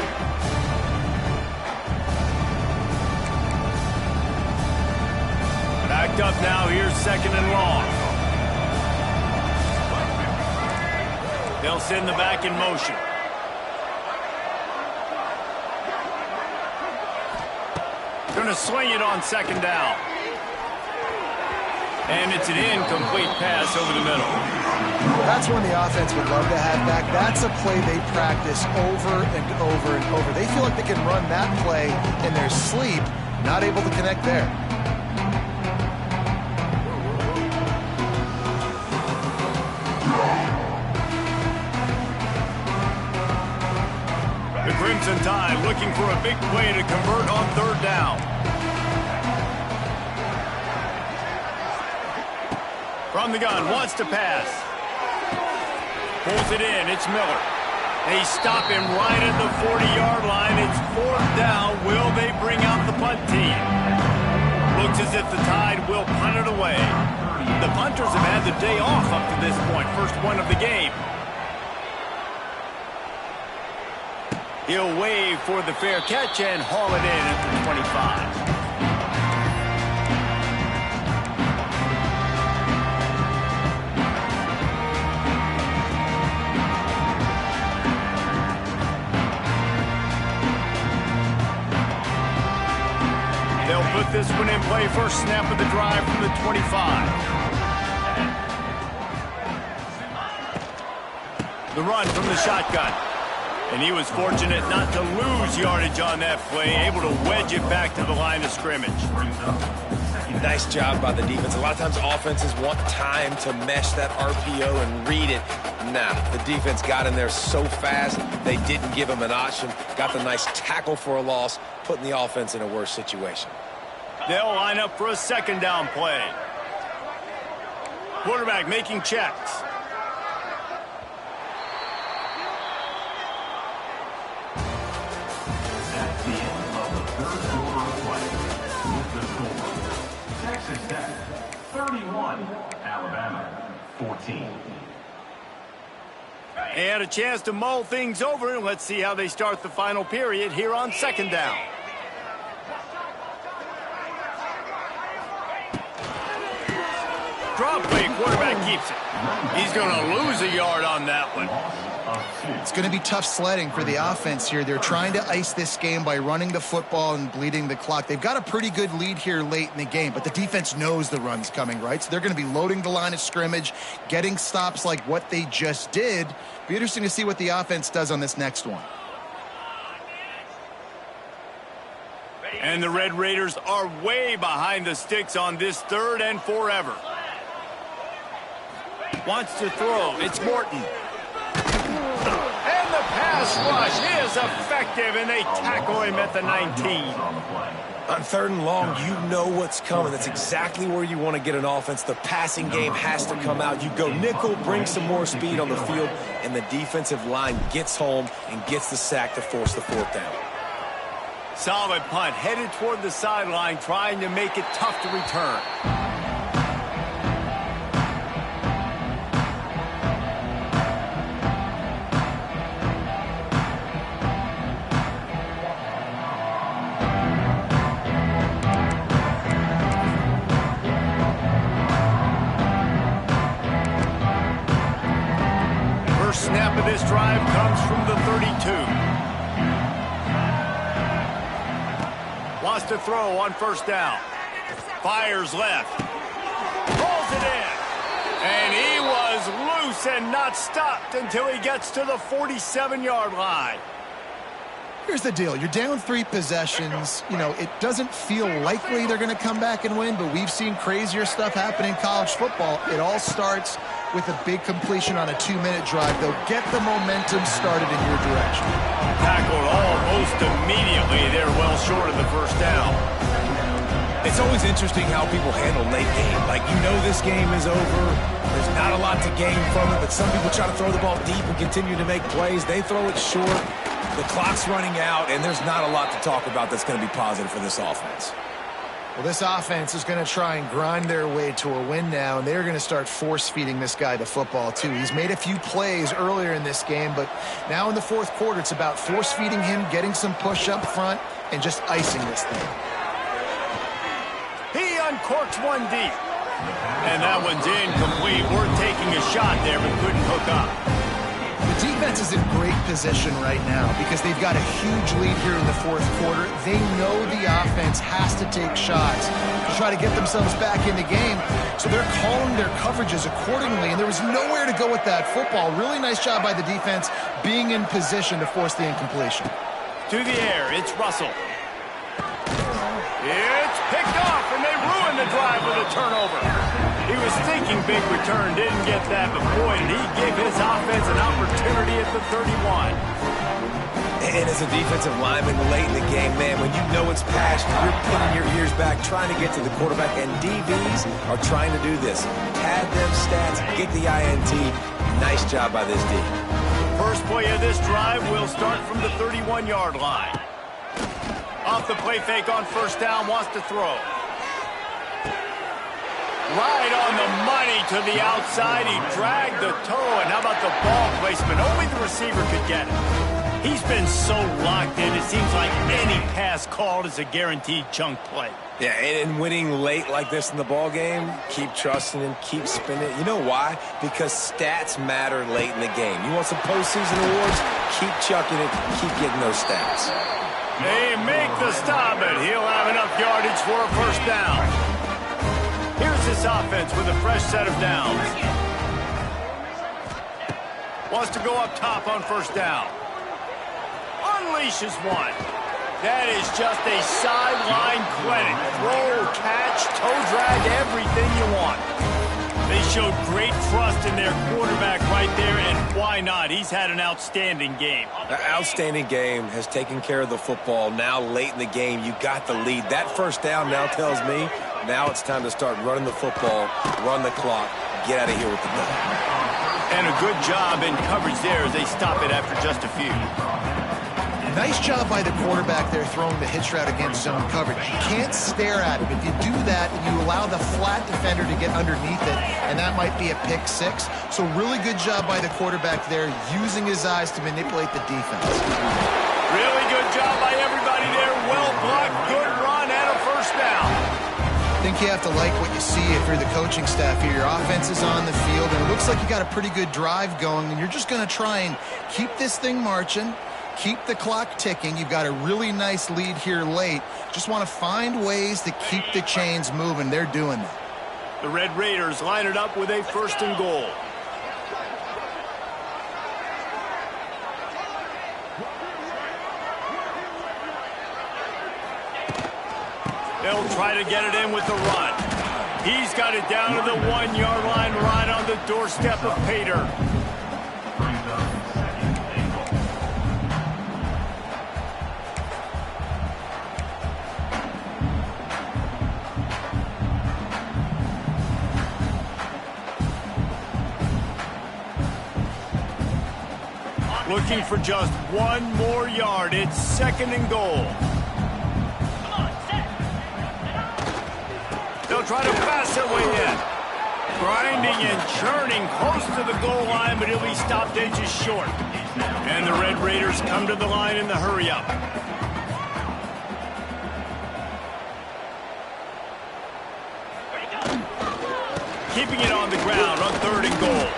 Backed up now. Here's 2nd and long. They'll send the back in motion. Gonna swing it on 2nd down. And it's an incomplete pass over the middle. That's one the offense would love to have back. That's a play they practice over and over and over. They feel like they can run that play in their sleep, not able to connect there. The Crimson Tide looking for a big play to convert on 3rd down. From the gun, wants to pass. Pulls it in, it's Miller. They stop him right at the 40-yard line. It's 4th down. Will they bring out the punt team? Looks as if the Tide will punt it away. The punters have had the day off up to this point. First one of the game. He'll wave for the fair catch and haul it in at the 25. They'll put this one in play. First snap of the drive from the 25. The run from the shotgun. And he was fortunate not to lose yardage on that play, able to wedge it back to the line of scrimmage. Nice job by the defense. A lot of times offenses want time to mesh that RPO and read it. Nah, the defense got in there so fast, they didn't give him an option. Got the nice tackle for a loss, putting the offense in a worse situation. They'll line up for a 2nd down play. Quarterback making checks. That's the end of the third quarter of play. With the score, Texas Tech 31, Alabama 14. And a chance to mull things over. Let's see how they start the final period here on second down. Drop play, quarterback keeps it. He's going to lose a yard on that one. It's going to be tough sledding for the offense here. They're trying to ice this game by running the football and bleeding the clock. They've got a pretty good lead here late in the game, but the defense knows the run's coming, right? So they're going to be loading the line of scrimmage, getting stops like what they just did. Be interesting to see what the offense does on this next one. And the Red Raiders are way behind the sticks on this third and forever. Wants to throw. It's Morton. And the pass rush is effective, and they tackle him at the 19. On third and long, you know what's coming. That's exactly where you want to get an offense. The passing game has to come out. You go nickel, bring some more speed on the field, and the defensive line gets home and gets the sack to force the fourth down. Solid punt, headed toward the sideline, trying to make it tough to return. First snap of this drive comes from the 32. Wants to throw on first down. Fires left. Pulls it in. And he was loose and not stopped until he gets to the 47-yard line. Here's the deal. You're down 3 possessions. You know, it doesn't feel likely they're going to come back and win, but we've seen crazier stuff happen in college football. It all starts with a big completion on a 2-minute drive. They'll get the momentum started in your direction. Tackled almost immediately. They're well short of the first down. It's always interesting how people handle late game. Like, you know this game is over. There's not a lot to gain from it, but some people try to throw the ball deep and continue to make plays. They throw it short. The clock's running out, and there's not a lot to talk about that's going to be positive for this offense. Well, this offense is going to try and grind their way to a win now, and they're going to start force-feeding this guy the football, too. He's made a few plays earlier in this game, but now in the fourth quarter, it's about force-feeding him, getting some push up front, and just icing this thing. He uncorks one deep. And that one's incomplete. We're taking a shot there, but couldn't hook up. The defense is in great position right now because they've got a huge lead here in the fourth quarter. They know the offense has to take shots to try to get themselves back in the game. So they're calling their coverages accordingly, and there was nowhere to go with that football. Really nice job by the defense being in position to force the incompletion. To the air, it's Russell. It's picked off, and they ruined the drive with a turnover. He was thinking big return, didn't get that, but boy, did he give his offense an opportunity at the 31. And as a defensive lineman late in the game, man, when you know it's passed, you're pinning your ears back, trying to get to the quarterback, and DBs are trying to do this. Pad them stats, get the INT. Nice job by this D. First play of this drive will start from the 31-yard line. Off the play fake on first down, wants to throw. Right on the money to the outside. He dragged the toe, and how about the ball placement? Only the receiver could get it. He's been so locked in, it seems like any pass called is a guaranteed chunk play. Yeah, and winning late like this in the ball game, keep trusting him, keep spinning. You know why? Because stats matter late in the game. You want some postseason awards? Keep chucking it, keep getting those stats. They make the stop, and he'll have enough yardage for a first down. Here's this offense with a fresh set of downs. Wants to go up top on first down. Unleashes one. That is just a sideline clinic. Throw, catch, toe drag, everything you want. They showed great trust in their quarterback right there, and why not? He's had an outstanding game. An outstanding game, has taken care of the football. Now late in the game, you got the lead. That first down now tells me now it's time to start running the football, run the clock, get out of here with the dub. And a good job in coverage there as they stop it after just a few. Nice job by the quarterback there throwing the hitch route against zone coverage. You can't stare at him. If you do that, you allow the flat defender to get underneath it, and that might be a pick six. So really good job by the quarterback there, using his eyes to manipulate the defense. Really good job by everybody there. Well blocked, good run, and a first down. I think you have to like what you see if you're the coaching staff here. Your offense is on the field, and it looks like you got a pretty good drive going, and you're just going to try and keep this thing marching. Keep the clock ticking. You've got a really nice lead here late. Just want to find ways to keep the chains moving. They're doing that. The Red Raiders line it up with a first and goal. They'll try to get it in with the run. He's got it down to the 1-yard line right on the doorstep of Pater. Looking for just one more yard. It's second and goal. They'll try to pass their way in. Grinding and churning close to the goal line, but he'll be stopped edges short. And the Red Raiders come to the line in the hurry-up. Keeping it on the ground on third and goal.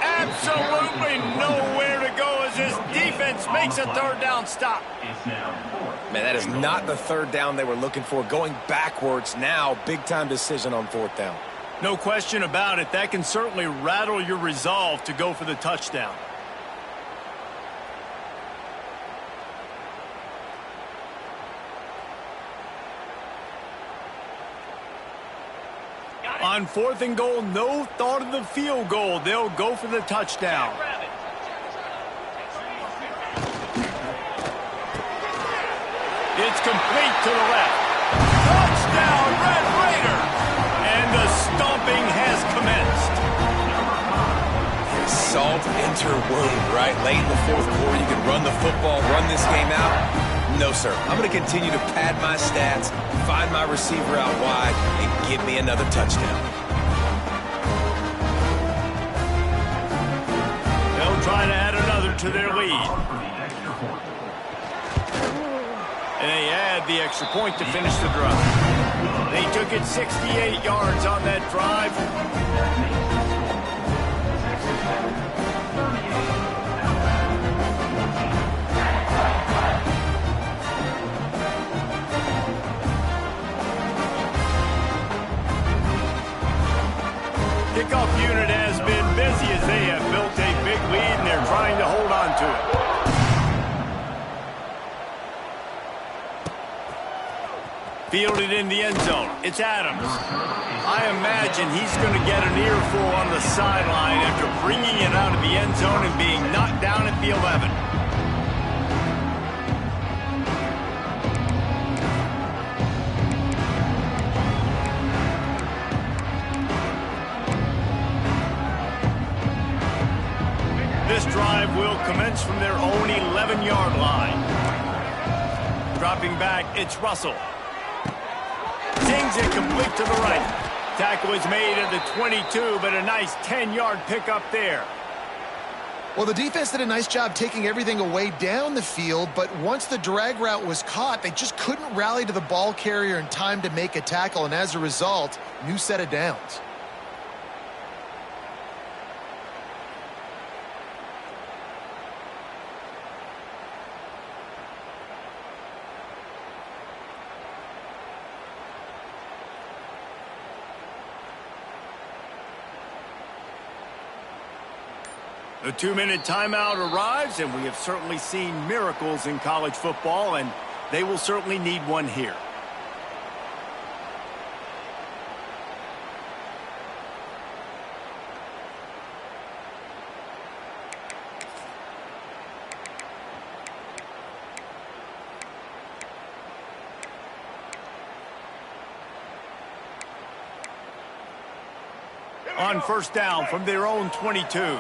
Absolutely nowhere to go as his defense makes a third down stop. Man, that is not the third down they were looking for. Going backwards now, big-time decision on fourth down. No question about it. That can certainly rattle your resolve to go for the touchdown. On fourth and goal, no thought of the field goal. They'll go for the touchdown. It's complete to the left. Touchdown, Red Raider! And the stomping has commenced. Salt enter wound, right? Late in the fourth quarter, you can run the football, run this game out. No, sir. I'm going to continue to pad my stats, find my receiver out wide, and give me another touchdown. They'll try to add another to their lead. And they add the extra point to finish the drive. They took it 68 yards on that drive. Kickoff unit has been busy as they have built a big lead and they're trying to hold on to it. Fielded in the end zone. It's Adams. I imagine he's going to get an earful on the sideline after bringing it out of the end zone and being knocked down at the 11. This drive will commence from their own 11-yard line. Dropping back, it's Russell. Zings it complete to the right. Tackle is made at the 22, but a nice 10-yard pickup there. Well, the defense did a nice job taking everything away down the field, but once the drag route was caught, they just couldn't rally to the ball carrier in time to make a tackle, and as a result, new set of downs. The 2-minute timeout arrives, and we have certainly seen miracles in college football, and they will certainly need one here. on first down from their own 22.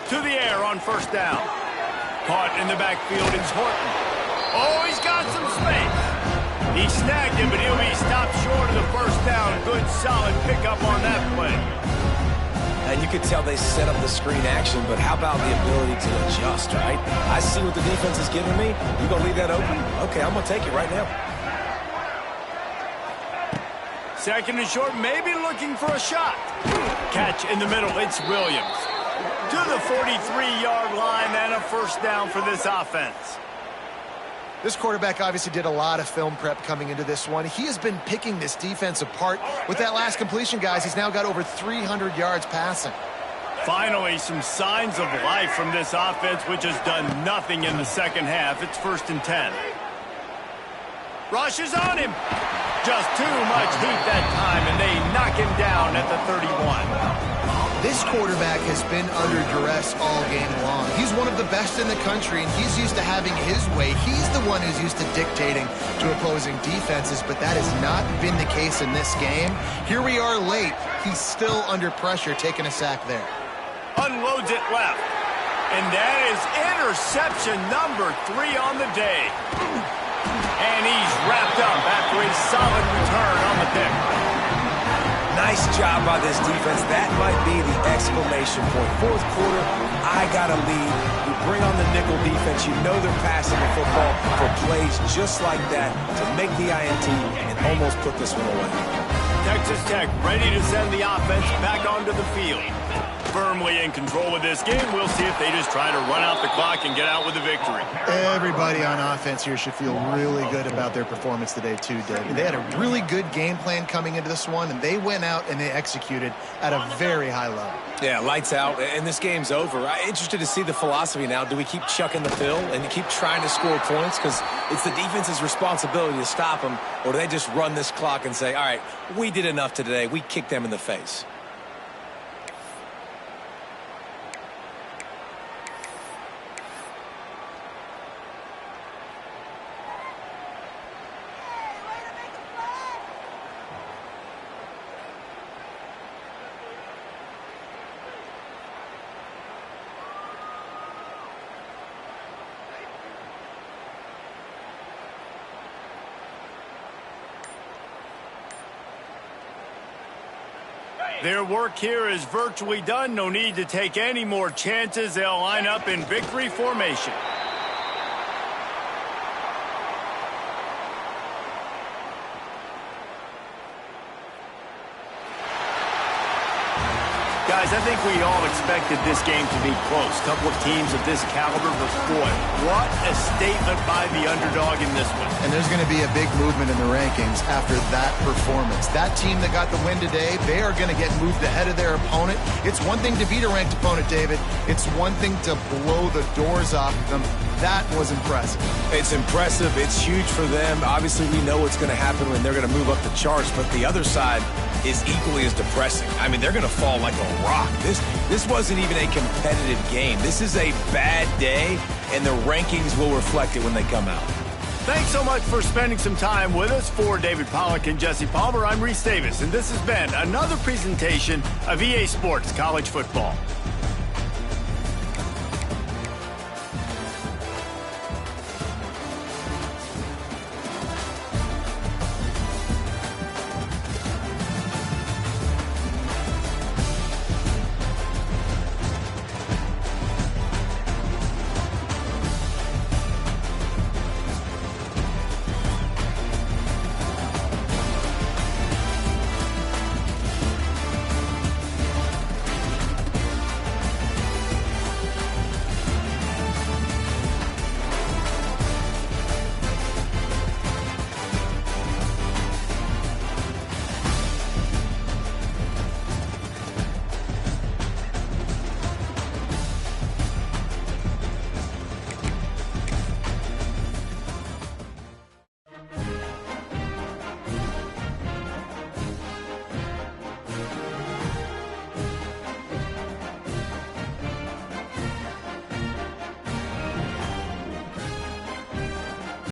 To the air on first down. Caught in the backfield, it's Horton. Oh, he's got some space. He snagged it, but he'll be stopped short of the first down. Good, solid pickup on that play. And you could tell they set up the screen action, but how about the ability to adjust, right? I see what the defense is giving me. You gonna leave that open? Okay, I'm gonna take it right now. Second and short, maybe looking for a shot. Catch in the middle, it's Williams. To the 43-yard line and a first down for this offense. This quarterback obviously did a lot of film prep coming into this one. He has been picking this defense apart. With that last completion, guys, he's now got over 300 yards passing. Finally, some signs of life from this offense, which has done nothing in the second half. It's 1st and 10. Rush is on him. Just too much heat that time, and they knock him down at the 31. This quarterback has been under duress all game long. He's one of the best in the country, and he's used to having his way. He's the one who's used to dictating to opposing defenses, but that has not been the case in this game. Here we are late. He's still under pressure, taking a sack there. Unloads it left. And that is interception number 3 on the day. And he's wrapped up after a solid return on the pick. Nice job by this defense. That might be the exclamation point. Fourth quarter, I got a lead. We bring on the nickel defense. You know they're passing the football for plays just like that to make the INT and almost put this one away. Texas Tech ready to send the offense back onto the field. Firmly in control of this game. We'll see if they just try to run out the clock and get out with a victory. Everybody on offense here should feel really good about their performance today too, David. They had a really good game plan coming into this one, and they went out and they executed at a very high level. Yeah, lights out, and this game's over. I'm interested to see the philosophy now. Do we keep chucking the pill and keep trying to score points? Because it's the defense's responsibility to stop them, or do they just run this clock and say, all right, we did enough today. We kicked them in the face. Their work here is virtually done. No need to take any more chances. They'll line up in victory formation. Guys, I think we all expected this game to be close. Couple of teams of this caliber, but boy, what a statement by the underdog in this one. And there's going to be a big movement in the rankings after that performance. That team that got the win today, they are going to get moved ahead of their opponent. It's one thing to beat a ranked opponent, David. It's one thing to blow the doors off of them. That was impressive. It's impressive. It's huge for them. Obviously, we know what's going to happen when they're going to move up the charts, but the other side is equally as depressing. I mean, they're going to fall like a rock. This wasn't even a competitive game. This is a bad day, and the rankings will reflect it when they come out. Thanks so much for spending some time with us. For David Pollack and Jesse Palmer, I'm Reese Davis, and this has been another presentation of EA Sports College Football.